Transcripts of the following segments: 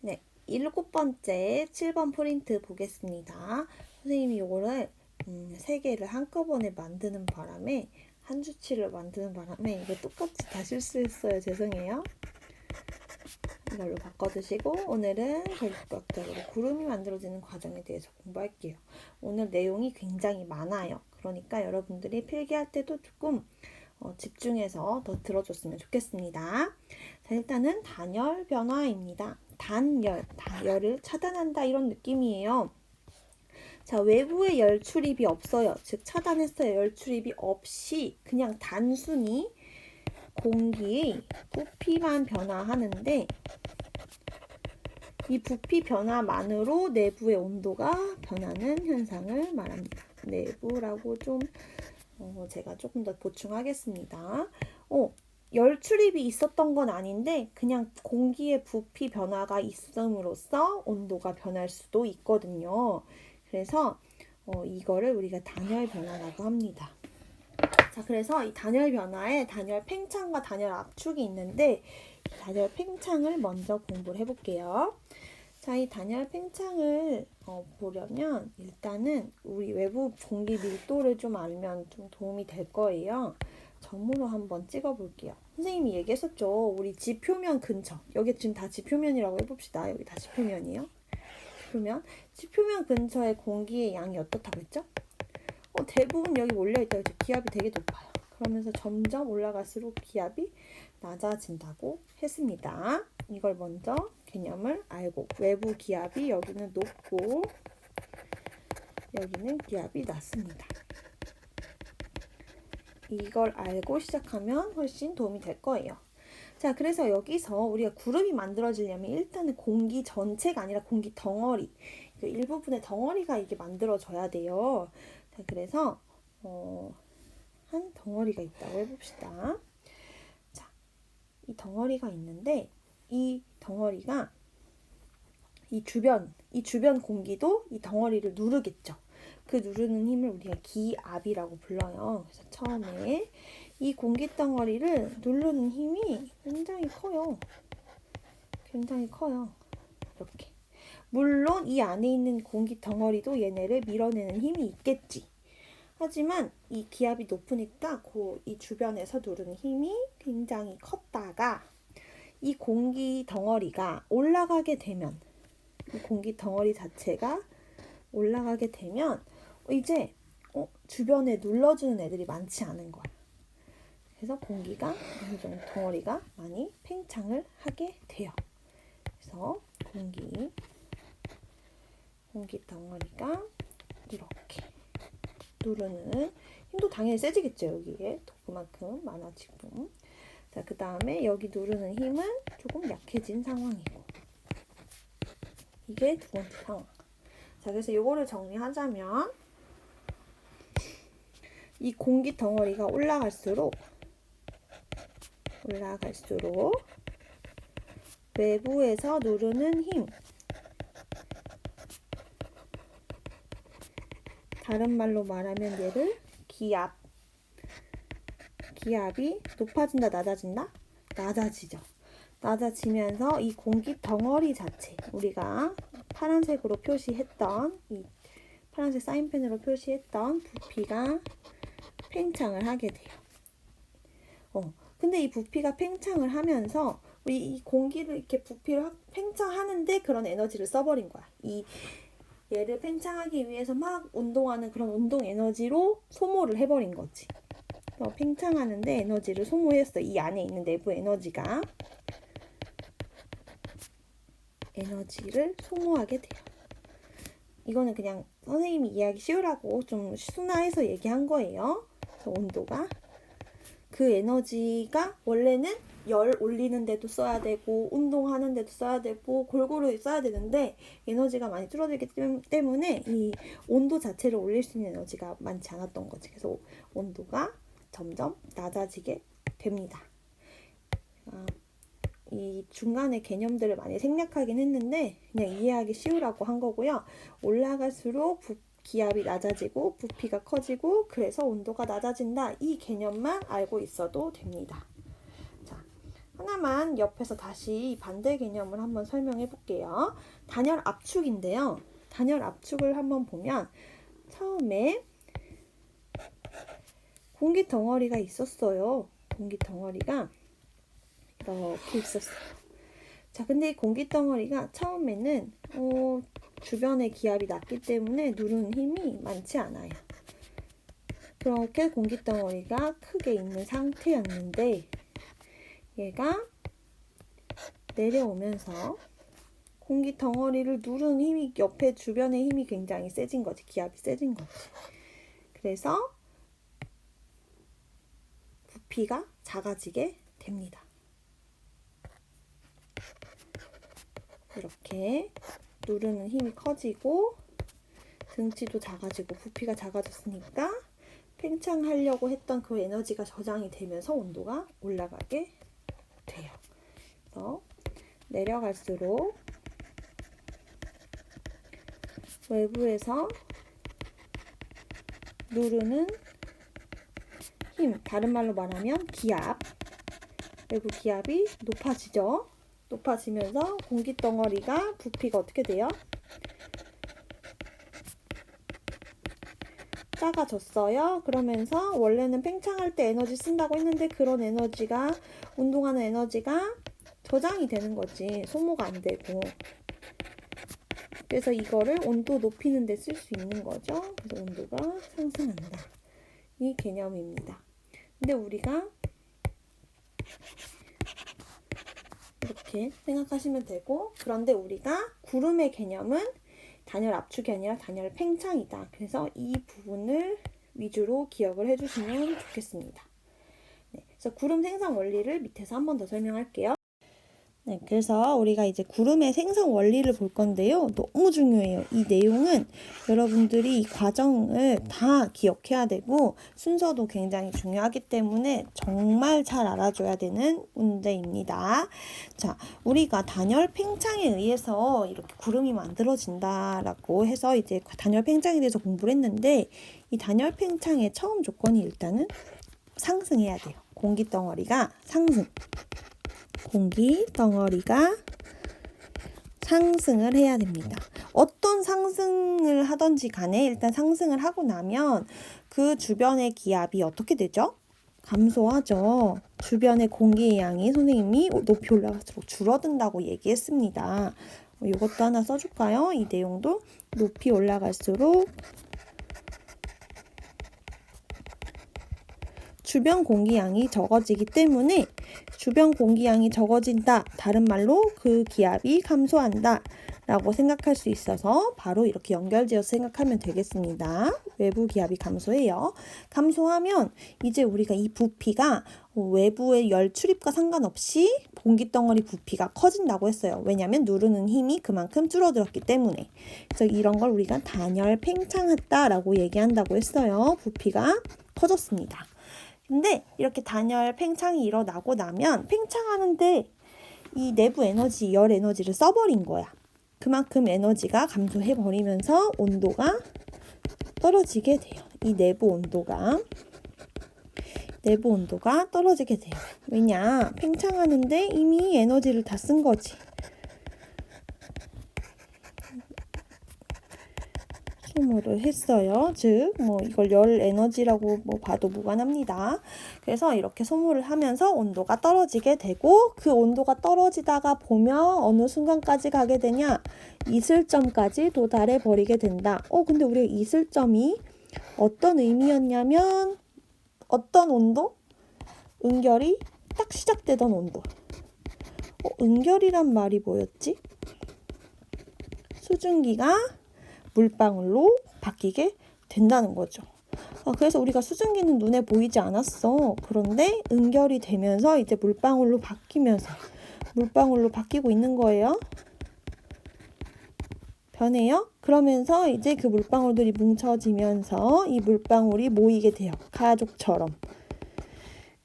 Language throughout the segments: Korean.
네, 7번째 7번 프린트 보겠습니다. 선생님이 이거를 3개를 한꺼번에 만드는 바람에 한 주치를 만드는 바람에 이거 똑같이 다 실수했어요. 죄송해요. 이걸로 바꿔주시고 오늘은 결국적으로 구름이 만들어지는 과정에 대해서 공부할게요. 오늘 내용이 굉장히 많아요. 그러니까 여러분들이 필기할 때도 조금 집중해서 더 들어줬으면 좋겠습니다. 자, 일단은 단열 변화입니다. 열을 차단한다 이런 느낌이에요. 자, 외부의 열 출입이 없어요. 즉 차단했어요. 열 출입이 없이 그냥 단순히 공기의 부피만 변화하는데 이 부피 변화만으로 내부의 온도가 변하는 현상을 말합니다. 내부라고 좀 제가 조금 더 보충하겠습니다. 열 출입이 있었던 건 아닌데 그냥 공기의 부피 변화가 있음으로써 온도가 변할 수도 있거든요. 그래서 이거를 우리가 단열 변화라고 합니다. 자, 그래서 이 단열 변화에 단열 팽창과 단열 압축이 있는데 단열 팽창을 먼저 공부를 해볼게요. 자, 이 단열 팽창을 보려면 일단은 우리 외부 공기 밀도를 좀 알면 좀 도움이 될 거예요. 점으로 한번 찍어볼게요. 선생님이 얘기했었죠. 우리 지표면 근처. 여기 지금 다 지표면이라고 해봅시다. 여기 다 지표면이에요. 지표면 근처의 공기의 양이 어떻다고 했죠? 대부분 여기 몰려있다. 기압이 되게 높아요. 그러면서 점점 올라갈수록 기압이 낮아진다고 했습니다. 이걸 먼저 개념을 알고 외부 기압이 여기는 높고 여기는 기압이 낮습니다. 이걸 알고 시작하면 훨씬 도움이 될 거예요. 자, 그래서 여기서 우리가 구름이 만들어지려면 일단은 공기 전체가 아니라 공기 덩어리, 그 일부분의 덩어리가 이게 만들어져야 돼요. 자, 그래서 한 덩어리가 있다고 해봅시다. 자, 이 덩어리가 있는데 이 덩어리가 이 주변 공기도 이 덩어리를 누르겠죠. 그 누르는 힘을 우리가 기압이라고 불러요. 그래서 처음에 이 공기 덩어리를 누르는 힘이 굉장히 커요. 굉장히 커요. 이렇게. 물론 이 안에 있는 공기 덩어리도 얘네를 밀어내는 힘이 있겠지. 하지만 이 기압이 높으니까 이 주변에서 누르는 힘이 굉장히 컸다가 이 공기 덩어리가 올라가게 되면 이 공기 덩어리 자체가 올라가게 되면 이제 주변에 눌러주는 애들이 많지 않은 거야. 그래서 공기가 덩어리가 많이 팽창을 하게 돼요. 그래서 공기 덩어리가 이렇게 누르는 힘도 당연히 세지겠죠. 여기에 그만큼 많아지고. 자, 그 다음에 여기 누르는 힘은 조금 약해진 상황이고. 이게 두 번째 상황. 자, 그래서 이거를 정리하자면 이 공기 덩어리가 올라갈수록 외부에서 누르는 힘, 다른 말로 말하면 얘를 기압이 높아진다, 낮아진다? 낮아지죠. 낮아지면서 이 공기 덩어리 자체, 우리가 파란색으로 표시했던 이 파란색 사인펜으로 표시했던 부피가 팽창을 하게 돼요. 근데 이 부피가 팽창을 하면서 우리 이 공기를 이렇게 부피를 팽창하는데 그런 에너지를 써버린 거야. 얘를 팽창하기 위해서 막 운동하는 그런 운동 에너지로 소모를 해버린 거지. 팽창하는데 에너지를 소모했어. 이 안에 있는 내부 에너지를 소모하게 돼요. 이거는 그냥 선생님이 이해하기 쉬우라고 좀 순화해서 얘기한 거예요. 그래서 온도가 그 에너지가 원래는 열 올리는 데도 써야 되고 운동하는 데도 써야 되고 골고루 써야 되는데 에너지가 많이 줄어들기 때문에 이 온도 자체를 올릴 수 있는 에너지가 많지 않았던 거지. 그래서 온도가 점점 낮아지게 됩니다. 이 중간에 개념들을 많이 생략하긴 했는데 그냥 이해하기 쉬우라고 한 거고요. 올라갈수록 기압이 낮아지고 부피가 커지고 그래서 온도가 낮아진다. 이 개념만 알고 있어도 됩니다. 자, 하나만 옆에서 다시 반대 개념을 한번 설명해 볼게요. 단열 압축인데요. 단열 압축을 한번 보면 처음에 공기 덩어리가 있었어요. 공기 덩어리가 이렇게 있었어요. 자, 근데 이 공기 덩어리가 처음에는 주변에 기압이 낮기 때문에 누르는 힘이 많지 않아요. 그렇게 공기 덩어리가 크게 있는 상태였는데 얘가 내려오면서 공기 덩어리를 누르는 힘이 옆에 주변의 힘이 굉장히 세진 거지. 기압이 세진 거지. 그래서 부피가 작아지게 됩니다. 이렇게 누르는 힘이 커지고 등치도 작아지고 부피가 작아졌으니까 팽창하려고 했던 그 에너지가 저장이 되면서 온도가 올라가게 돼요. 그래서 내려갈수록 외부에서 누르는 힘, 다른 말로 말하면 기압, 외부 기압이 높아지죠. 높아지면서 공기 덩어리가 부피가 어떻게 돼요? 작아졌어요. 그러면서 원래는 팽창할 때 에너지 쓴다고 했는데 그런 에너지가 운동하는 에너지가 저장이 되는 거지. 소모가 안 되고. 그래서 이거를 온도 높이는 데 쓸 수 있는 거죠. 그래서 온도가 상승한다. 이 개념입니다. 근데 우리가 이렇게 생각하시면 되고, 그런데 우리가 구름의 개념은 단열 압축이 아니라 단열 팽창이다. 그래서 이 부분을 위주로 기억을 해주시면 좋겠습니다. 네, 그래서 구름 생성 원리를 밑에서 한 번 더 설명할게요. 네, 그래서 우리가 이제 구름의 생성 원리를 볼 건데요. 너무 중요해요. 이 내용은 여러분들이 이 과정을 다 기억해야 되고 순서도 굉장히 중요하기 때문에 정말 잘 알아줘야 되는 문제입니다. 자, 우리가 단열 팽창에 의해서 이렇게 구름이 만들어진다라고 해서 이제 단열 팽창에 대해서 공부를 했는데 이 단열 팽창의 처음 조건이 일단은 상승해야 돼요. 공기 덩어리가 상승. 공기 덩어리가 상승을 해야 됩니다. 어떤 상승을 하던지 간에 일단 상승을 하고 나면 그 주변의 기압이 어떻게 되죠? 감소하죠. 주변의 공기의 양이 선생님이 높이 올라갈수록 줄어든다고 얘기했습니다. 이것도 하나 써줄까요? 이 내용도 높이 올라갈수록 주변 공기양이 적어지기 때문에 주변 공기양이 적어진다. 다른 말로 그 기압이 감소한다. 라고 생각할 수 있어서 바로 이렇게 연결지어서 생각하면 되겠습니다. 외부 기압이 감소해요. 감소하면 이제 우리가 이 부피가 외부의 열 출입과 상관없이 공기덩어리 부피가 커진다고 했어요. 왜냐하면 누르는 힘이 그만큼 줄어들었기 때문에. 그래서 이런 걸 우리가 단열 팽창했다라고 얘기한다고 했어요. 부피가 커졌습니다. 근데 이렇게 단열 팽창이 일어나고 나면 팽창하는데 이 내부 에너지, 열 에너지를 써버린 거야. 그만큼 에너지가 감소해버리면서 온도가 떨어지게 돼요. 이 내부 온도가 떨어지게 돼요. 왜냐? 팽창하는데 이미 에너지를 다 쓴 거지. 소모를 했어요. 즉, 이걸 열 에너지라고 봐도 무관합니다. 그래서 이렇게 소모를 하면서 온도가 떨어지게 되고 그 온도가 떨어지다가 보면 어느 순간까지 가게 되냐? 이슬점까지 도달해 버리게 된다. 근데 우리가 이슬점이 어떤 의미였냐면 어떤 온도? 은결이 딱 시작되던 온도. 은결이란 말이 뭐였지? 수증기가 물방울로 바뀌게 된다는 거죠. 그래서 우리가 수증기는 눈에 보이지 않았어. 그런데 은결이 되면서 이제 물방울로 바뀌고 있는 거예요. 변해요. 그러면서 이제 그 물방울들이 뭉쳐지면서 이 물방울이 모이게 돼요. 가족처럼.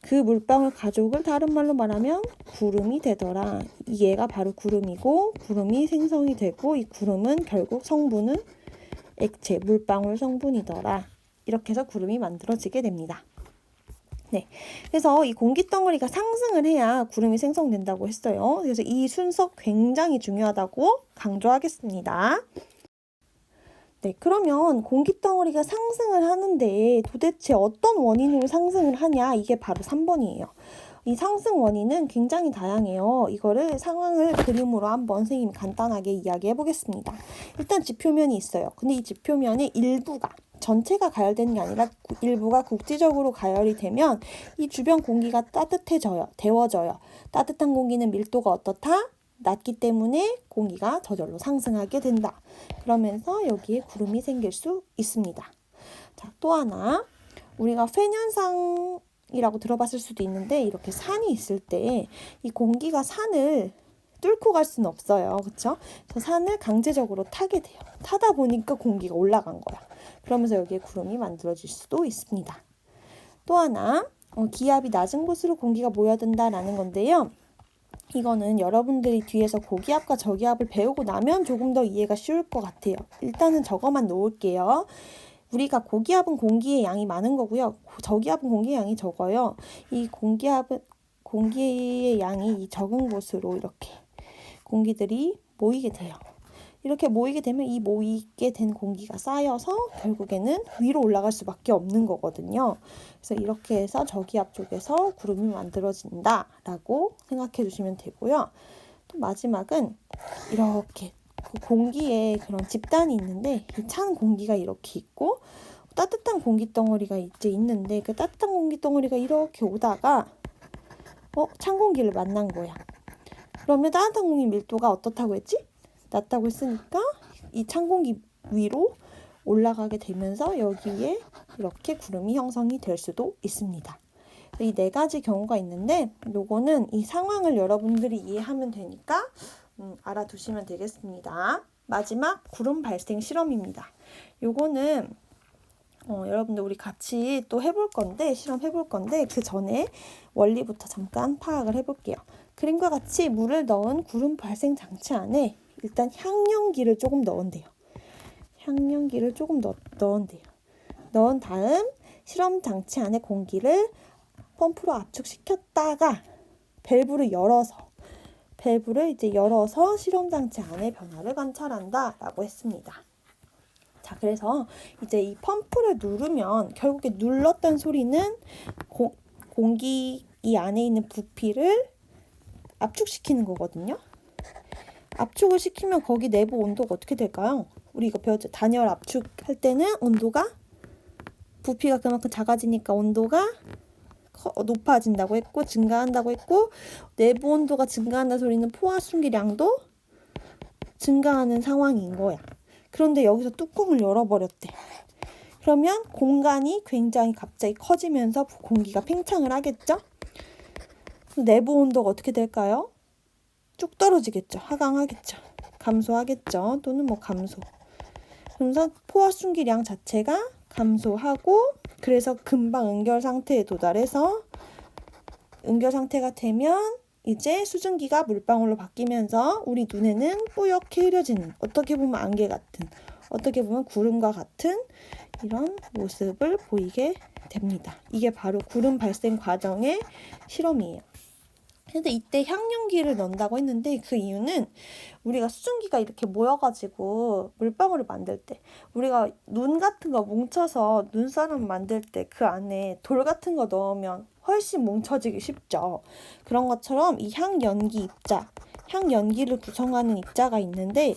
그 물방울 가족을 다른 말로 말하면 구름이 되더라. 얘가 바로 구름이고 구름이 생성이 되고 이 구름은 결국 성분은 액체, 물방울 성분이더라. 이렇게 해서 구름이 만들어지게 됩니다. 네, 그래서 이 공기덩어리가 상승을 해야 구름이 생성된다고 했어요. 그래서 이 순서 굉장히 중요하다고 강조하겠습니다. 네, 그러면 공기덩어리가 상승을 하는데 도대체 어떤 원인으로 상승을 하냐? 이게 바로 3번이에요. 이 상승 원인은 굉장히 다양해요. 이거를 상황을 그림으로 한번 선생님이 간단하게 이야기해 보겠습니다. 일단 지표면이 있어요. 근데 이 지표면의 일부가 전체가 가열되는 게 아니라 일부가 국지적으로 가열이 되면 이 주변 공기가 따뜻해져요. 데워져요. 따뜻한 공기는 밀도가 어떻다? 낮기 때문에 공기가 저절로 상승하게 된다. 그러면서 여기에 구름이 생길 수 있습니다. 자, 또 하나 우리가 팬현상이라고 들어봤을 수도 있는데 이렇게 산이 있을 때 이 공기가 산을 뚫고 갈 수는 없어요. 그렇죠? 그래서 산을 강제적으로 타게 돼요. 타다 보니까 공기가 올라간 거야. 그러면서 여기에 구름이 만들어질 수도 있습니다. 또 하나 기압이 낮은 곳으로 공기가 모여든다라는 건데요. 이거는 여러분들이 뒤에서 고기압과 저기압을 배우고 나면 조금 더 이해가 쉬울 것 같아요. 일단은 저거만 놓을게요. 우리가 고기압은 공기의 양이 많은 거고요. 저기압은 공기의 양이 적어요. 이 공기의 양이 이 적은 곳으로 이렇게 공기들이 모이게 돼요. 이렇게 모이게 되면 이 모이게 된 공기가 쌓여서 결국에는 위로 올라갈 수밖에 없는 거거든요. 그래서 이렇게 해서 저기압 쪽에서 구름이 만들어진다라고 생각해 주시면 되고요. 또 마지막은 이렇게 공기에 그런 집단이 있는데 이 찬 공기가 이렇게 있고 따뜻한 공기 덩어리가 이제 있는데 그 따뜻한 공기 덩어리가 이렇게 오다가 찬 공기를 만난 거야. 그러면 따뜻한 공기 밀도가 어떻다고 했지? 낮다고 했으니까 이 찬 공기 위로 올라가게 되면서 여기에 이렇게 구름이 형성이 될 수도 있습니다. 이 네 가지 경우가 있는데 요거는 이 상황을 여러분들이 이해하면 되니까 알아두시면 되겠습니다. 마지막 구름 발생 실험입니다. 요거는 여러분들 우리 같이 또 해볼 건데 실험 해볼 건데 그 전에 원리부터 잠깐 파악을 해볼게요. 그림과 같이 물을 넣은 구름 발생 장치 안에 일단 향연기를 조금 넣은대요. 향연기를 조금 넣은대요. 넣은 다음 실험 장치 안에 공기를 펌프로 압축시켰다가 밸브를 이제 열어서 실험 장치 안에 변화를 관찰한다라고 했습니다. 자, 그래서 이제 이 펌프를 누르면 결국에 눌렀던 소리는 공기 이 안에 있는 부피를 압축시키는 거거든요. 압축을 시키면 거기 내부 온도가 어떻게 될까요? 우리 이거 배웠죠? 단열 압축할 때는 온도가 부피가 그만큼 작아지니까 온도가 높아진다고 했고 증가한다고 했고 내부 온도가 증가한다는 소리는 포화 숨기량도 증가하는 상황인 거야. 그런데 여기서 뚜껑을 열어버렸대. 그러면 공간이 굉장히 갑자기 커지면서 공기가 팽창을 하겠죠? 내부 온도가 어떻게 될까요? 쭉 떨어지겠죠. 하강하겠죠. 감소하겠죠. 또는 감소. 그래서 포화 숨기량 자체가 감소하고 그래서 금방 응결 상태에 도달해서 응결 상태가 되면 이제 수증기가 물방울로 바뀌면서 우리 눈에는 뿌옇게 흐려지는 어떻게 보면 안개 같은 어떻게 보면 구름과 같은 이런 모습을 보이게 됩니다. 이게 바로 구름 발생 과정의 실험이에요. 근데 이때 향연기를 넣는다고 했는데 그 이유는 우리가 수증기가 이렇게 모여가지고 물방울을 만들 때 우리가 눈 같은 거 뭉쳐서 눈사람 만들 때 그 안에 돌 같은 거 넣으면 훨씬 뭉쳐지기 쉽죠. 그런 것처럼 이 향연기 입자, 향연기를 구성하는 입자가 있는데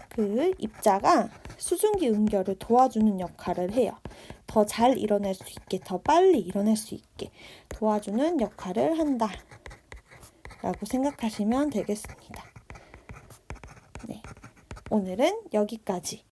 그 입자가 수증기 응결을 도와주는 역할을 해요. 더 잘 일어날 수 있게, 더 빨리 일어날 수 있게 도와주는 역할을 한다 라고 생각하시면 되겠습니다. 네, 오늘은 여기까지.